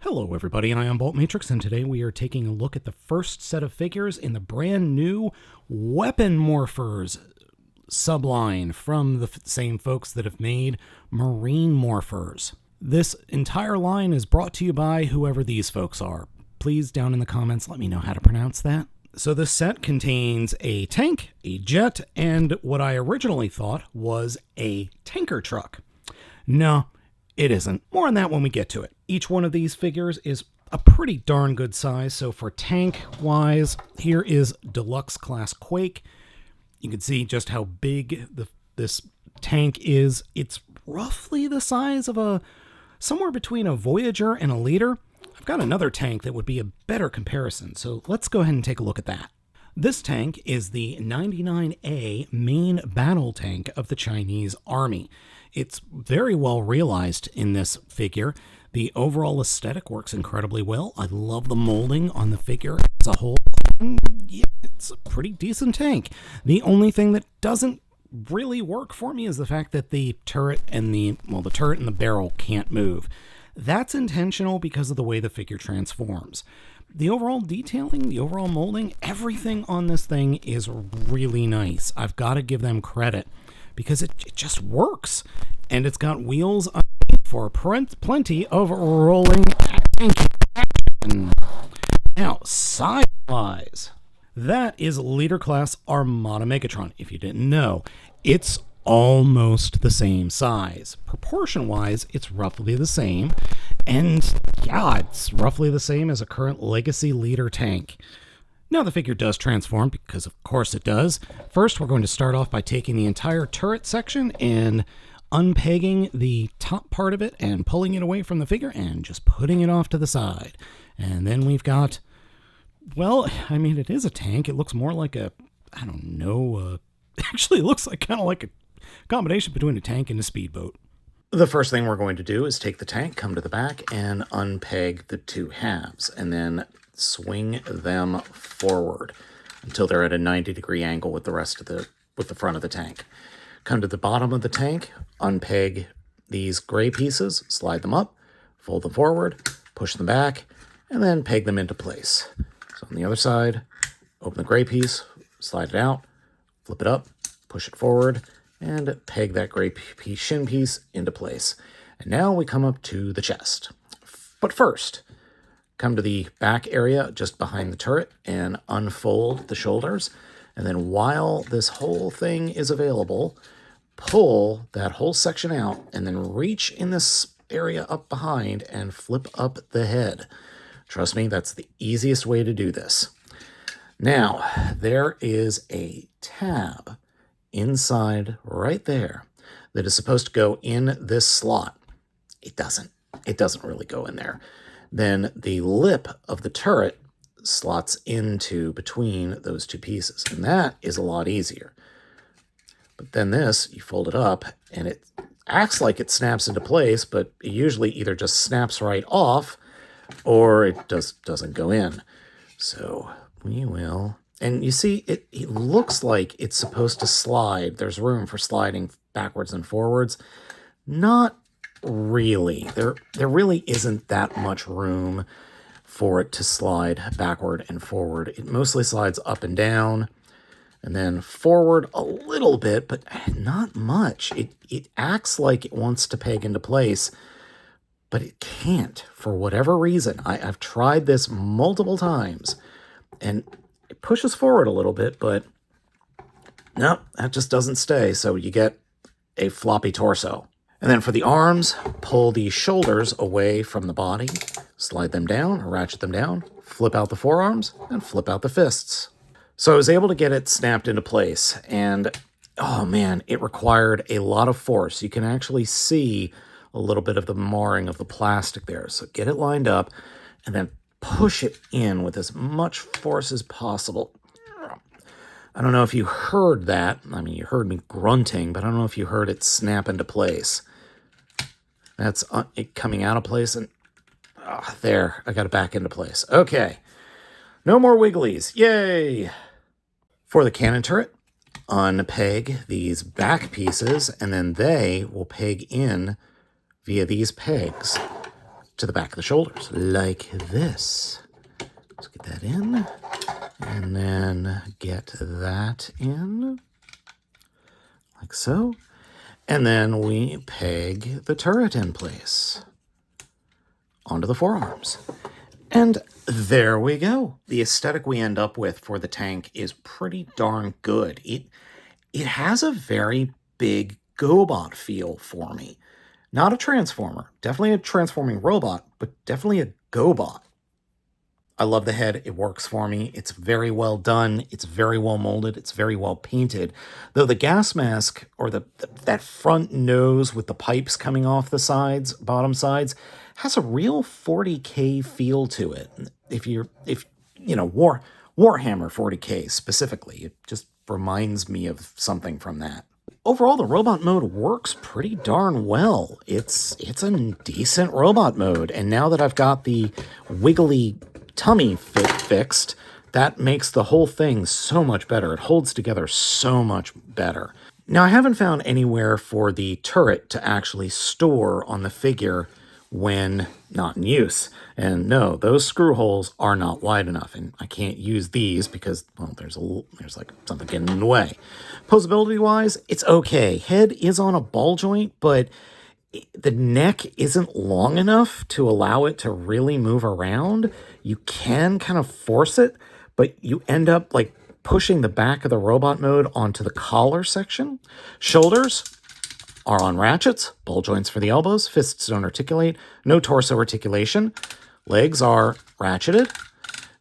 Hello everybody, I am Baltmatrix, and today we are taking a look at the first set of figures in the brand new Weapon Morphers subline from the same folks that have made Marine Morphers. This entire line is brought to you by whoever these folks are. Please, down in the comments, let me know how to pronounce that. So this set contains a tank, a jet, and what I originally thought was a tanker truck. No, it isn't. More on that when we get to it. Each one of these figures is a pretty darn good size. So for tank-wise, here is Deluxe Class Quake. You can see just how big this tank is. It's roughly the size of somewhere between a Voyager and a Leader. I've got another tank that would be a better comparison, so let's go ahead and take a look at that. This tank is the 99A main battle tank of the Chinese Army. It's very well realized in this figure. The overall aesthetic works incredibly well. I love the molding on the figure as a whole. Yeah, it's a pretty decent tank. The only thing that doesn't really work for me is the fact that the turret and the barrel can't move. That's intentional because of the way the figure transforms. The overall detailing, the overall molding, everything on this thing is really nice. I've got to give them credit because it just works. And it's got wheels for plenty of rolling action. Now, size-wise, that is Leader Class Armada Megatron. If you didn't know, it's almost the same size. Proportion-wise, it's roughly the same. And yeah, it's roughly the same as a current Legacy Leader tank. Now the figure does transform, because of course it does. First, we're going to start off by taking the entire turret section and unpegging the top part of it and pulling it away from the figure and just putting it off to the side. And then we've got, well, I mean, it is a tank. It looks more like actually it looks like kind of like a combination between a tank and a speedboat. The first thing we're going to do is take the tank, come to the back, and unpeg the two halves, and then swing them forward until they're at a 90-degree angle with the front of the tank. Come to the bottom of the tank, unpeg these gray pieces, slide them up, fold them forward, push them back, and then peg them into place. So on the other side, open the gray piece, slide it out, flip it up, push it forward, and peg that gray shin piece into place. And now we come up to the chest. But first, come to the back area just behind the turret and unfold the shoulders. And then while this whole thing is available, pull that whole section out and then reach in this area up behind and flip up the head. Trust me, that's the easiest way to do this. Now, there is a tab inside right there that is supposed to go in this slot. It doesn't really go in there. Then the lip of the turret slots into between those two pieces, and that is a lot easier. But then this, you fold it up and it acts like it snaps into place, but it usually either just snaps right off or it doesn't go in. So we will, and you see it looks like it's supposed to slide. There's room for sliding backwards and forwards. Not really. There really isn't that much room for it to slide backward and forward. It mostly slides up and down and then forward a little bit, but not much. It acts like it wants to peg into place, but it can't for whatever reason. I've tried this multiple times and it pushes forward a little bit, but no, that just doesn't stay. So you get a floppy torso. And then for the arms, pull the shoulders away from the body, slide them down, or ratchet them down, flip out the forearms, and flip out the fists. So I was able to get it snapped into place, and oh man, it required a lot of force. You can actually see a little bit of the marring of the plastic there. So get it lined up, and then push it in with as much force as possible. I don't know if you heard that. I mean, you heard me grunting, but I don't know if you heard it snap into place. That's it coming out of place, and there, I got it back into place. Okay, no more wigglies. Yay! For the cannon turret, unpeg these back pieces, and then they will peg in via these pegs to the back of the shoulders, like this. Let's get that in, and then get that in, like so. And then we peg the turret in place onto the forearms. And there we go. The aesthetic we end up with for the tank is pretty darn good. It has a very big GoBot feel for me. Not a Transformer. Definitely a transforming robot, but definitely a GoBot. I love the head. It works for me. It's very well done. It's very well molded. It's very well painted. Though the gas mask, or that front nose with the pipes coming off the sides, bottom sides, has a real 40K feel to it. If you know, Warhammer 40K specifically, it just reminds me of something from that. Overall, the robot mode works pretty darn well. It's a decent robot mode, and now that I've got the wiggly tummy fixed, that makes the whole thing so much better. It holds together so much better. Now, I haven't found anywhere for the turret to actually store on the figure when not in use. And no, those screw holes are not wide enough, and I can't use these because, well, there's like something getting in the way. Posability-wise, it's okay. Head is on a ball joint, but the neck isn't long enough to allow it to really move around. You can kind of force it, but you end up like pushing the back of the robot mode onto the collar section. Shoulders are on ratchets, ball joints for the elbows, fists don't articulate, no torso articulation. Legs are ratcheted.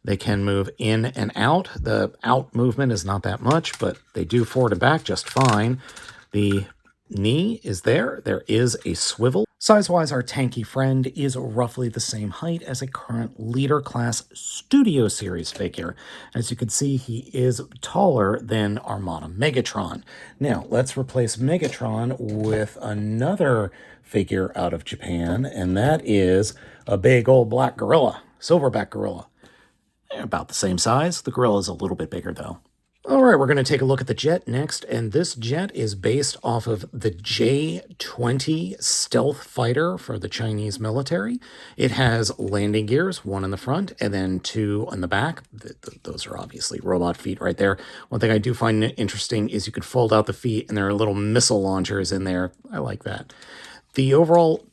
They can move in and out. The out movement is not that much, but they do forward and back just fine. The knee is there. There is a swivel. Size-wise, our tanky friend is roughly the same height as a current Leader Class Studio Series figure. As you can see, he is taller than Armada Megatron. Now, let's replace Megatron with another figure out of Japan, and that is a big old black gorilla, silverback gorilla. They're about the same size. The gorilla is a little bit bigger, though. All right, we're going to take a look at the jet next, and this jet is based off of the J-20 stealth fighter for the Chinese military. It has landing gears, one in the front and then two on the back. Those are obviously robot feet right there. One thing I do find interesting is you could fold out the feet, and there are little missile launchers in there. I like that. The overall,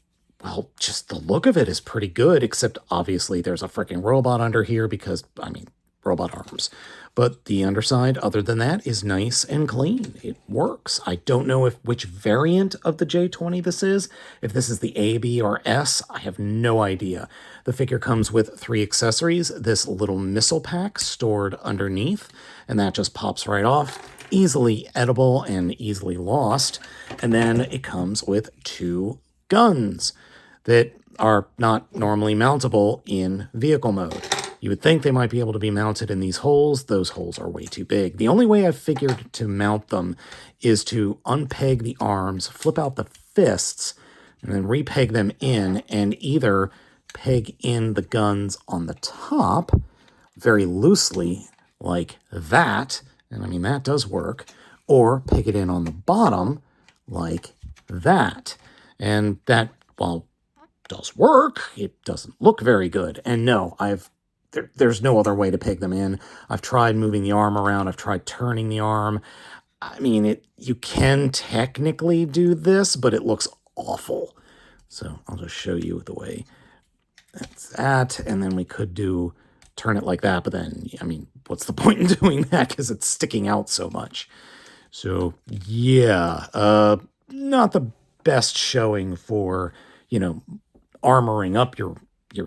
well, just the look of it is pretty good, except obviously there's a freaking robot under here because, I mean, robot arms. But the underside, other than that, is nice and clean. It works. I don't know which variant of the J-20 this is. If this is the A, B, or S, I have no idea. The figure comes with 3 accessories. This little missile pack stored underneath, and that just pops right off. Easily edible and easily lost. And then it comes with 2 guns that are not normally mountable in vehicle mode. You would think they might be able to be mounted in these holes. Those holes are way too big. The only way I've figured to mount them is to unpeg the arms, flip out the fists, and then repeg them in, and either peg in the guns on the top very loosely like that, and I mean that does work, or peg it in on the bottom like that. And that, well, does work. It doesn't look very good. And no, there's no other way to peg them in. I've tried moving the arm around. I've tried turning the arm. I mean, you can technically do this, but it looks awful. So I'll just show you the way that's at. And then we could turn it like that. But then, I mean, what's the point in doing that? Because it's sticking out so much. So, yeah, not the best showing for, armoring up your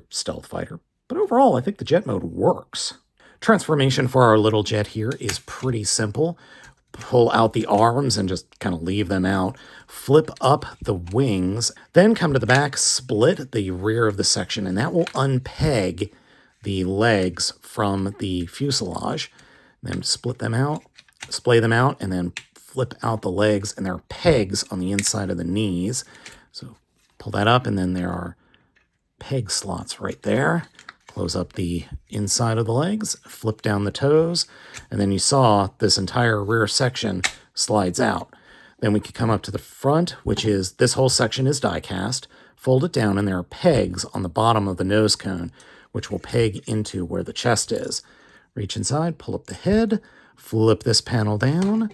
stealth fighter. But overall, I think the jet mode works. Transformation for our little jet here is pretty simple. Pull out the arms and just kind of leave them out. Flip up the wings. Then come to the back, split the rear of the section, and that will unpeg the legs from the fuselage. Then split them out, splay them out, and then flip out the legs, and there are pegs on the inside of the knees. So pull that up, and then there are peg slots right there. Close up the inside of the legs, flip down the toes, and then you saw this entire rear section slides out. Then we could come up to the front, which is, this whole section is die cast. fold it down, and there are pegs on the bottom of the nose cone, which will peg into where the chest is. Reach inside, pull up the head, flip this panel down,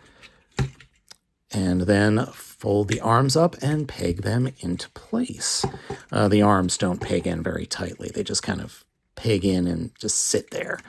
and then fold the arms up and peg them into place. The arms don't peg in very tightly. They just kind of peg in and just sit there.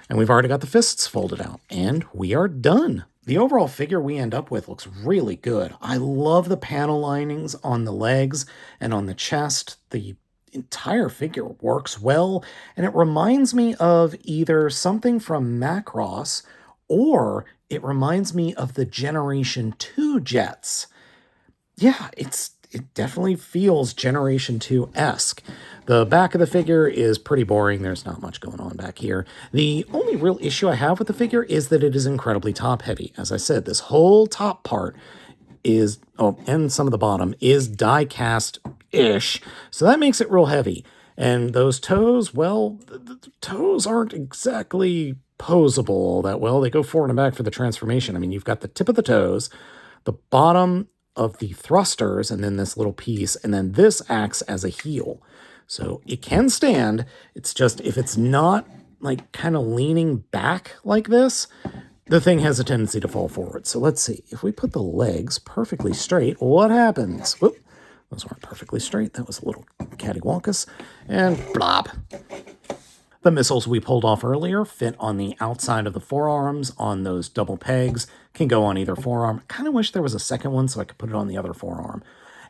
And we've already got the fists folded out, and we are done. The overall figure we end up with looks really good. I love the panel linings on the legs and on the chest. The entire figure works well, and it reminds me of either something from Macross, or it reminds me of the Generation 2 jets. Yeah, it definitely feels Generation 2-esque. The back of the figure is pretty boring. There's not much going on back here. The only real issue I have with the figure is that it is incredibly top-heavy. As I said, this whole top part is, and some of the bottom, is die-cast-ish, so that makes it real heavy. And those toes, well, the toes aren't exactly posable all that well. They go forward and back for the transformation. I mean, you've got the tip of the toes, the bottom of the thrusters, and then this little piece, and then this acts as a heel. So it can stand. It's just if it's not like kind of leaning back like this, the thing has a tendency to fall forward. So let's see. If we put the legs perfectly straight, what happens? Whoop. Those weren't perfectly straight. That was a little cattywampus. And blop. The missiles we pulled off earlier fit on the outside of the forearms on those double pegs. Can go on either forearm. Kind of wish there was a second one so I could put it on the other forearm.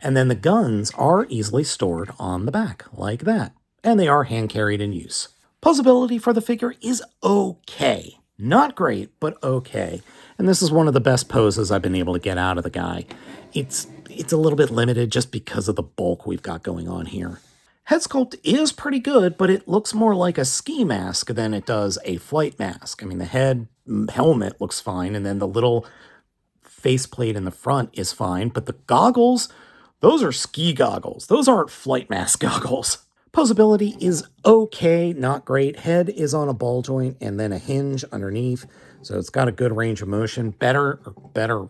And then the guns are easily stored on the back, like that. And they are hand-carried in use. Posability for the figure is okay. Not great, but okay. And this is one of the best poses I've been able to get out of the guy. It's a little bit limited just because of the bulk we've got going on here. Head sculpt is pretty good, but it looks more like a ski mask than it does a flight mask. I mean, the head helmet looks fine, and then the little faceplate in the front is fine, but the goggles, those are ski goggles. Those aren't flight mask goggles. Posability is okay, not great. Head is on a ball joint and then a hinge underneath, so it's got a good range of motion, better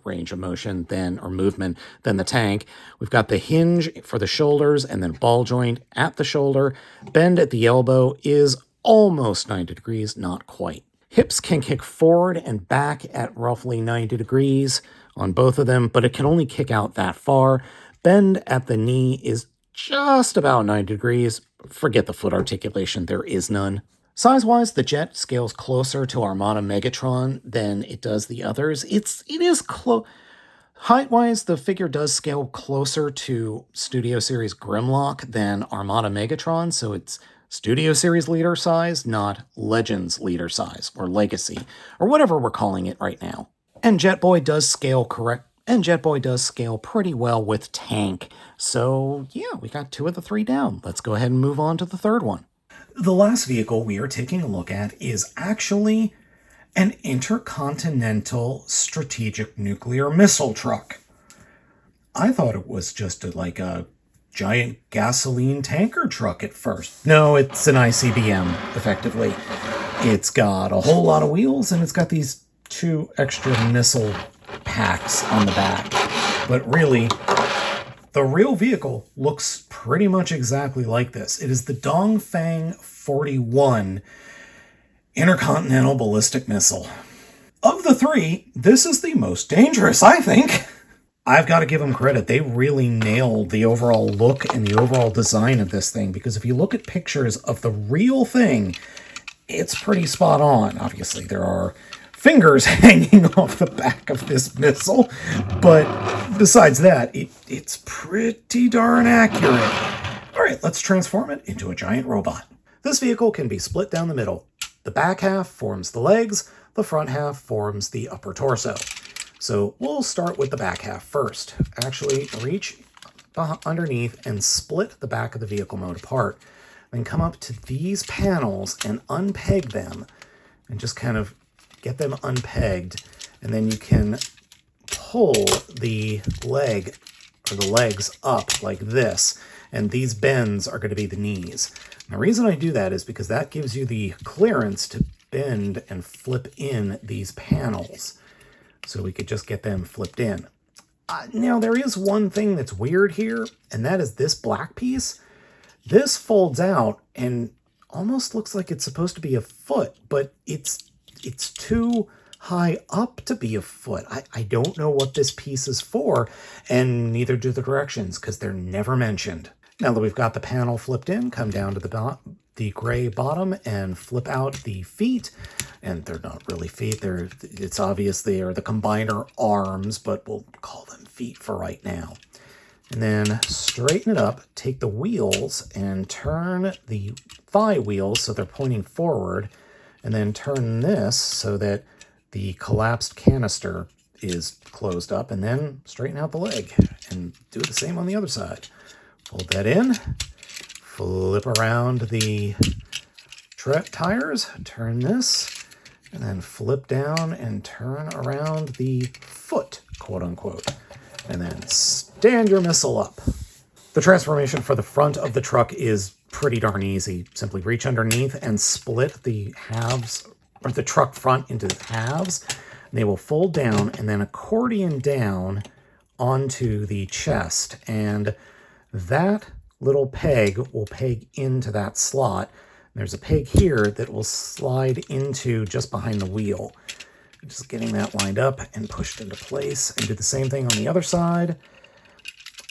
range of motion or movement than the tank. We've got the hinge for the shoulders and then ball joint at the shoulder. Bend at the elbow is almost 90 degrees, not quite. Hips can kick forward and back at roughly 90 degrees on both of them, but it can only kick out that far. Bend at the knee is just about 90 degrees. Forget the foot articulation, there is none. Size-wise, the jet scales closer to Armada Megatron than it does the others. It is close. Height-wise, the figure does scale closer to Studio Series Grimlock than Armada Megatron, so it's Studio Series leader size, not Legends leader size, or Legacy, or whatever we're calling it right now. And Jetboy does scale pretty well with tank. So yeah, we got 2 of the 3 down. Let's go ahead and move on to the third one. The last vehicle we are taking a look at is actually an intercontinental strategic nuclear missile truck. I thought it was just like a giant gasoline tanker truck at first. No, it's an ICBM, effectively. It's got a whole lot of wheels, and it's got these 2 extra missile packs on the back. But really, the real vehicle looks pretty much exactly like this. It is the Dongfang 41 Intercontinental Ballistic Missile. Of the 3, this is the most dangerous, I think. I've got to give them credit. They really nailed the overall look and the overall design of this thing, because if you look at pictures of the real thing, it's pretty spot on. Obviously, there are fingers hanging off the back of this missile, but besides that, it's pretty darn accurate. All right, let's transform it into a giant robot. This vehicle can be split down the middle. The back half forms the legs, the front half forms the upper torso. So we'll start with the back half first. Actually, reach underneath and split the back of the vehicle mode apart. Then come up to these panels and unpeg them, and just kind of get them unpegged, and then you can pull the leg or the legs up like this, and these bends are going to be the knees. And the reason I do that is because that gives you the clearance to bend and flip in these panels. So we could just get them flipped in. Now, there is one thing that's weird here, and that is this black piece. This folds out and almost looks like it's supposed to be a foot, but it's too high up to be a foot. I don't know what this piece is for, and neither do the directions, because they're never mentioned. Now that we've got the panel flipped in, come down to the gray bottom and flip out the feet. And they're not really feet. It's obvious they are the combiner arms, but we'll call them feet for right now. And then straighten it up, take the wheels and turn the thigh wheels so they're pointing forward, and then turn this so that the collapsed canister is closed up, and then straighten out the leg and do the same on the other side. Fold that in, flip around the tires, turn this, and then flip down and turn around the foot, quote unquote, and then stand your missile up. The transformation for the front of the truck is pretty darn easy. Simply reach underneath and split the halves, or the truck front into halves. They will fold down and then accordion down onto the chest, and that little peg will peg into that slot. There's a peg here that will slide into just behind the wheel. Just getting that lined up and pushed into place, and do the same thing on the other side.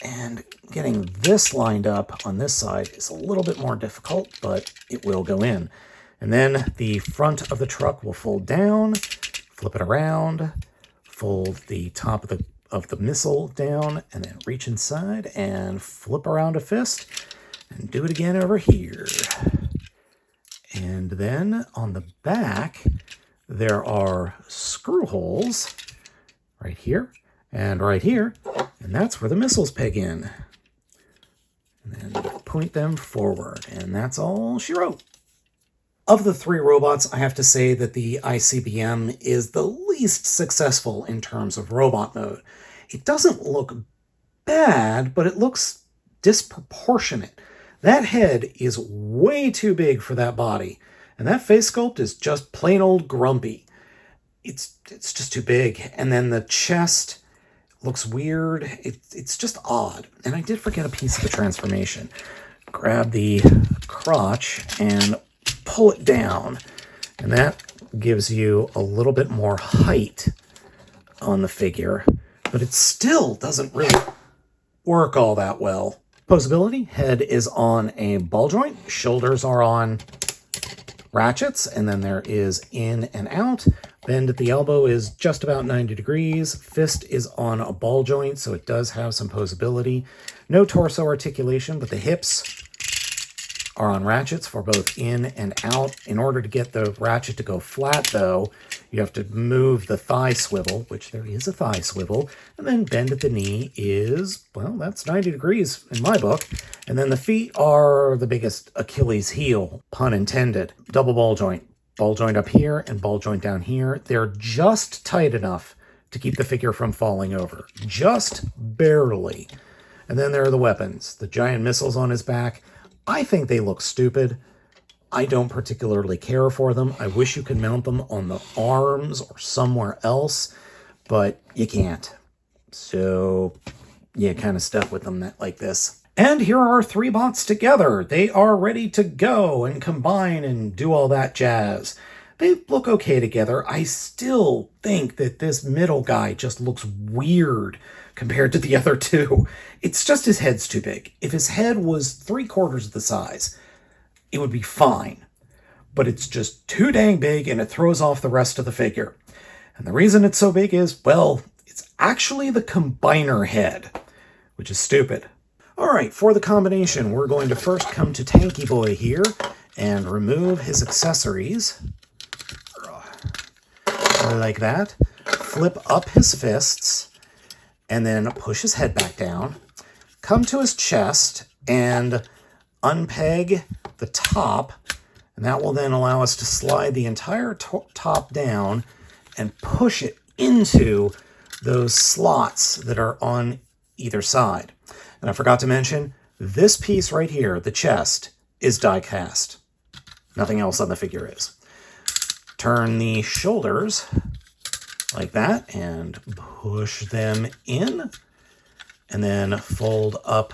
And getting this lined up on this side is a little bit more difficult, but it will go in. And then the front of the truck will fold down, flip it around, fold the top of the missile down, and then reach inside and flip around a fist, and do it again over here. And then on the back, there are screw holes right here and right here, and that's where the missiles peg in. And then point them forward, and that's all she wrote. Of the three robots, I have to say that the ICBM is the least successful in terms of robot mode. It doesn't look bad, but it looks disproportionate. That head is way too big for that body, and that face sculpt is just plain old grumpy. It's just too big, and then the chest looks weird. It's just odd, and I did forget a piece of the transformation. Grab the crotch and pull it down, and that gives you a little bit more height on the figure, but it still doesn't really work all that well. Posability, head is on a ball joint, shoulders are on ratchets, and then there is in and out. Bend at the elbow is just about 90 degrees. Fist is on a ball joint, so it does have some posability. No torso articulation, but the hips are on ratchets for both in and out. In order to get the ratchet to go flat, though, you have to move the thigh swivel, which there is a thigh swivel, and then bend at the knee is, well, that's 90 degrees in my book. And then the feet are the biggest Achilles heel, pun intended. Double ball joint up here and ball joint down here. They're just tight enough to keep the figure from falling over, just barely. And then there are the weapons, the giant missiles on his back. I think they look stupid. I don't particularly care for them. I wish you could mount them on the arms or somewhere else, but you can't. So you kind of stuck with them like this. And here are our three bots together. They are ready to go and combine and do all that jazz. They look okay together. I still think that this middle guy just looks weird compared to the other two. It's just his head's too big. If his head was 3/4 of the size, it would be fine. But it's just too dang big, and it throws off the rest of the figure. And the reason it's so big is, well, it's actually the combiner head, which is stupid. All right, for the combination, we're going to first come to Tanky Boy here and remove his accessories. Like that. Flip up his fists, and then push his head back down. Come to his chest and unpeg the top, and that will then allow us to slide the entire top down and push it into those slots that are on either side. And I forgot to mention, this piece right here, the chest, is die cast. Nothing else on the figure is. Turn the shoulders like that and push them in and then fold up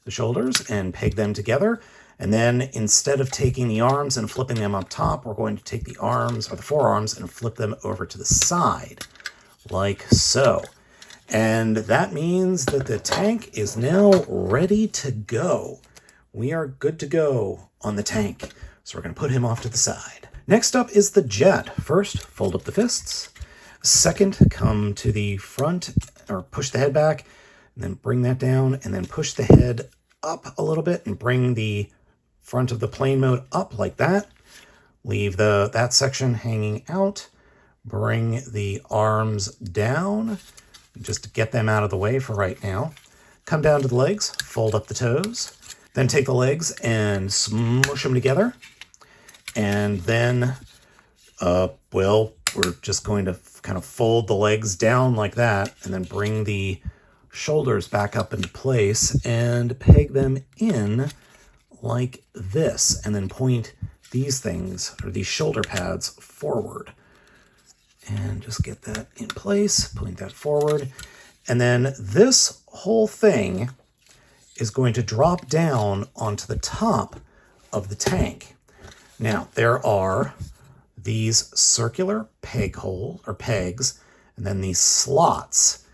the shoulders and peg them together. And then instead of taking the arms and flipping them up top, we're going to take the arms or the forearms and flip them over to the side, like so. And that means that the tank is now ready to go. We are good to go on the tank. So we're going to put him off to the side. Next up is the jet. First, fold up the fists. Second, come to the front, or push the head back, and then bring that down, and then push the head up a little bit and bring the front of the plane mode up like that. Leave that section hanging out. Bring the arms down, just to get them out of the way for right now. Come down to the legs, fold up the toes, then take the legs and smush them together. And then, well, we're just going to kind of fold the legs down like that, and then bring the shoulders back up into place and peg them in like this, and then point these things, or these shoulder pads, forward. And just get that in place, point that forward. And then this whole thing is going to drop down onto the top of the tank. Now, there are these circular peg hole or pegs, and then these slots.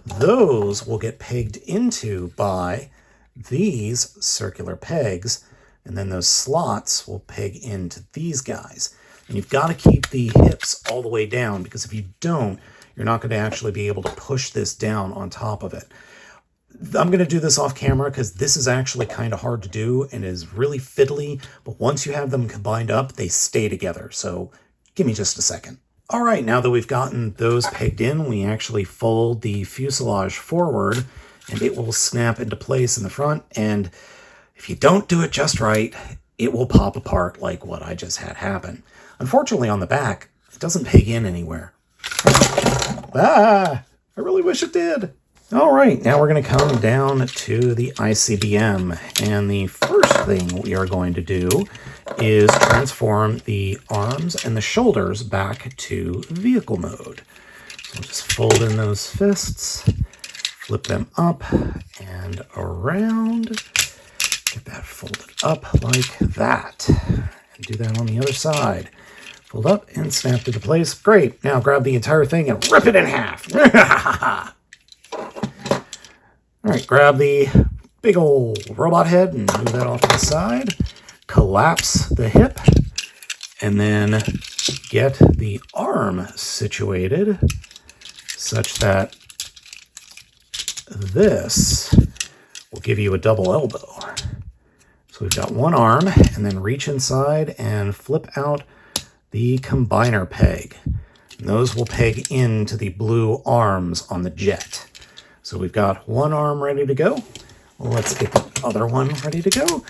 Those will get pegged into by these circular pegs, and then those slots will peg into these guys. And you've got to keep the hips all the way down, because if you don't, you're not going to actually be able to push this down on top of it. I'm going to do this off camera because this is actually kind of hard to do and is really fiddly, but once you have them combined up, they stay together. So give me just a second. All right, now that we've gotten those pegged in, we actually fold the fuselage forward and it will snap into place in the front. And if you don't do it just right, it will pop apart like what I just had happen. Unfortunately, on the back, it doesn't peg in anywhere. I really wish it did. All right, now we're going to come down to the ICBM. And the first thing we are going to do is transform the arms and the shoulders back to vehicle mode. So we'll just fold in those fists, flip them up and around. Get that folded up like that. And do that on the other side. Fold up and snap into place. Great. Now grab the entire thing and rip it in half. All right, grab the big old robot head and move that off to the side. Collapse the hip. And then get the arm situated such that this will give you a double elbow. So we've got one arm, and then reach inside and flip out the combiner peg. And those will peg into the blue arms on the jet. So we've got one arm ready to go. Let's get the other one ready to go.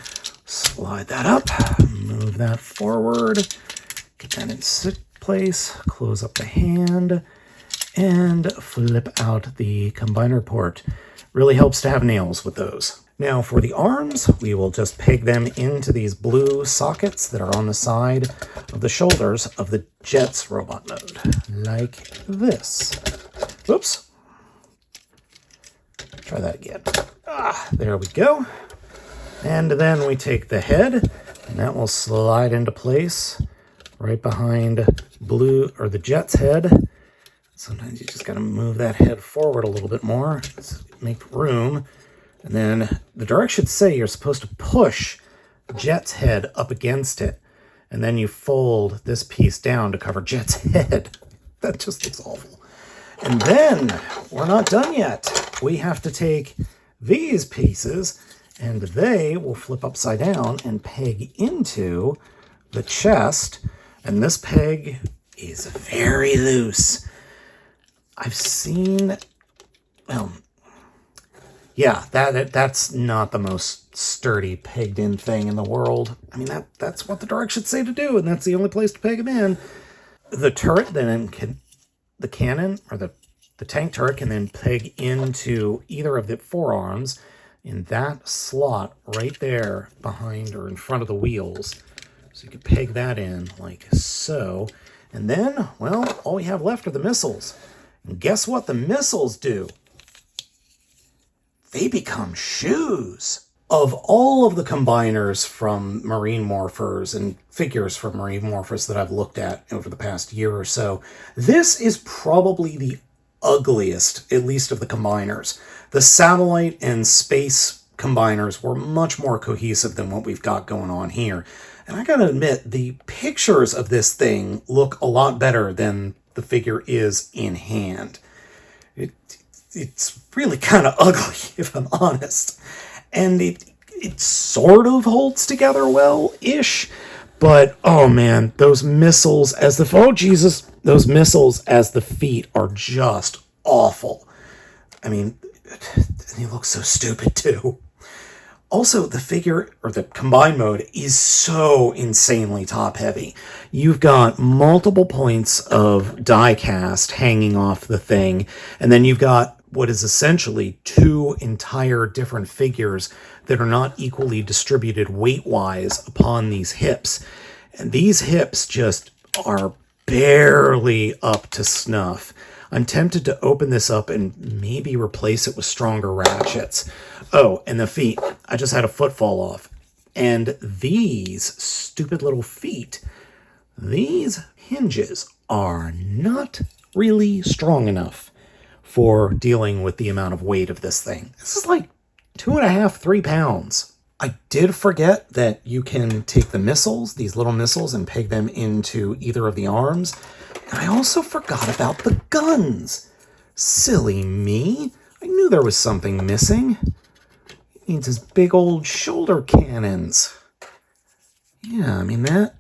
Slide that up, move that forward, get that in place, close up the hand, and flip out the combiner port. Really helps to have nails with those. Now for the arms, we will just peg them into these blue sockets that are on the side of the shoulders of the jet's robot mode, like this. Oops. Try that again. There we go. And then we take the head, and that will slide into place right behind the jet's head. Sometimes you just got to move that head forward a little bit more. Let's make room. And then the directions say you're supposed to push Jet's head up against it. And then you fold this piece down to cover Jet's head. That just looks awful. And then we're not done yet. We have to take these pieces and they will flip upside down and peg into the chest. And this peg is very loose. I've seen, well, yeah, that's not the most sturdy pegged in thing in the world. I mean, that's what the directions say to do, and that's the only place to peg them in. The turret then the cannon or the tank turret can then peg into either of the forearms in that slot right there behind or in front of the wheels. So you can peg that in like so. And then, well, all we have left are the missiles. And guess what the missiles do? they become shoes. Of all of the combiners from Marine Morphers and figures from Marine Morphers that I've looked at over the past year or so, this is probably the ugliest, at least of the combiners. The satellite and space combiners were much more cohesive than what we've got going on here. And I gotta admit, the pictures of this thing look a lot better than the figure is in hand. It's really kind of ugly, if I'm honest. And it sort of holds together well-ish, but oh man, those missiles as those missiles as the feet are just awful. I mean, they look so stupid too. Also, the figure, or the combined mode, is so insanely top-heavy. You've got multiple points of die cast hanging off the thing, and then you've got what is essentially two entire different figures that are not equally distributed weight-wise upon these hips. And these hips just are barely up to snuff. I'm tempted to open this up and maybe replace it with stronger ratchets. Oh, and the feet. I just had a foot fall off. And these stupid little feet, these hinges are not really strong enough for dealing with the amount of weight of this thing. This is like 2.5, 3 pounds. I did forget that you can take the missiles, these little missiles, and peg them into either of the arms. And I also forgot about the guns. Silly me. I knew there was something missing. He needs his big old shoulder cannons. Yeah, I mean, that,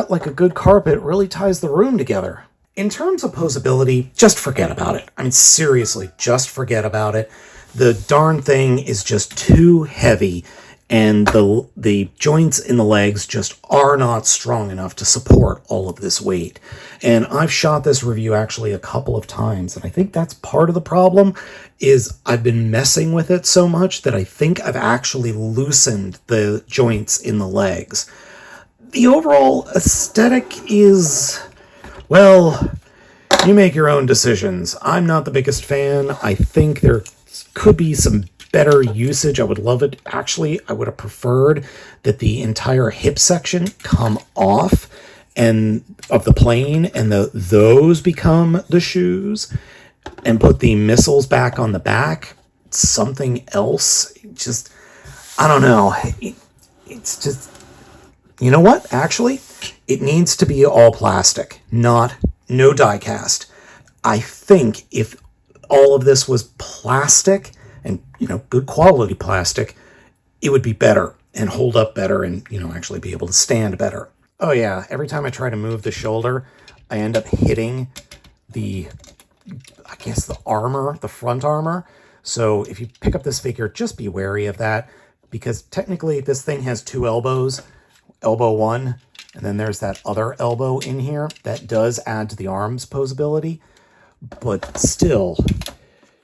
like a good carpet, really ties the room together. In terms of posability, just forget about it. I mean, seriously, just forget about it. The darn thing is just too heavy, and the joints in the legs just are not strong enough to support all of this weight. And I've shot this review actually a couple of times, and I think that's part of the problem, is I've been messing with it so much that I think I've actually loosened the joints in the legs. The overall aesthetic is, well, you make your own decisions. I'm not the biggest fan. I think there could be some better usage. I would love it. Actually, I would have preferred that the entire hip section come off and of the plane and those become the shoes, and put the missiles back on the back. Something else. Just, I don't know. It's just, you know what? Actually, it needs to be all plastic, no die cast. I think if all of this was plastic and, good quality plastic, it would be better and hold up better and, actually be able to stand better. Oh yeah, every time I try to move the shoulder, I end up hitting the armor, the front armor. So if you pick up this figure, just be wary of that, because technically this thing has 2 elbows, elbow 1, and then there's that other elbow in here that does add to the arm's posability. But still,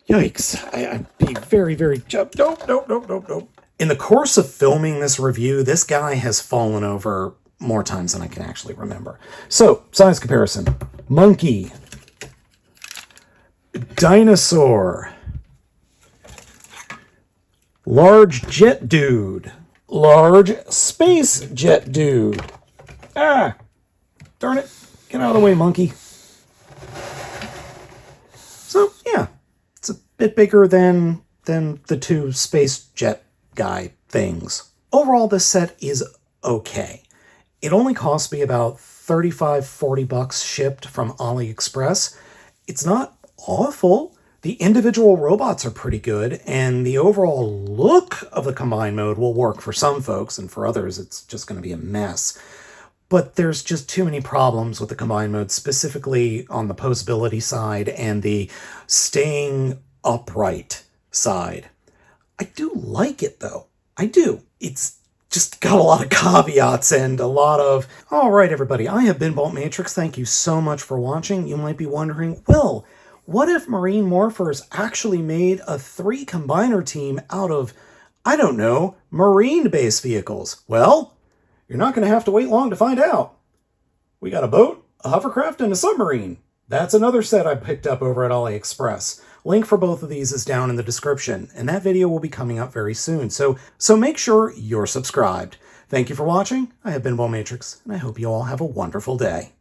yikes, I'd be very, very... Nope. In the course of filming this review, this guy has fallen over more times than I can actually remember. So, size comparison. Monkey. Dinosaur. Large jet dude. Large space jet dude. Ah! Darn it. Get out of the way, monkey. So, yeah. It's a bit bigger than the 2 space jet guy things. Overall, this set is okay. It only cost me about $35-40 shipped from Aliexpress. It's not awful. The individual robots are pretty good, and the overall look of the combined mode will work for some folks, and for others it's just going to be a mess. But there's just too many problems with the combined mode, specifically on the posability side and the staying upright side. I do like it, though. I do. It's just got a lot of caveats and a lot of... All right, everybody, I have been Baltmatrix. Thank you so much for watching. You might be wondering, well, what if Marine Morphers actually made a 3 combiner team out of, I don't know, marine-based vehicles? Well, you're not going to have to wait long to find out. We got a boat, a hovercraft, and a submarine. That's another set I picked up over at Aliexpress. Link for both of these is down in the description, and that video will be coming up very soon, so make sure you're subscribed. Thank you for watching. I have been Baltmatrix, and I hope you all have a wonderful day.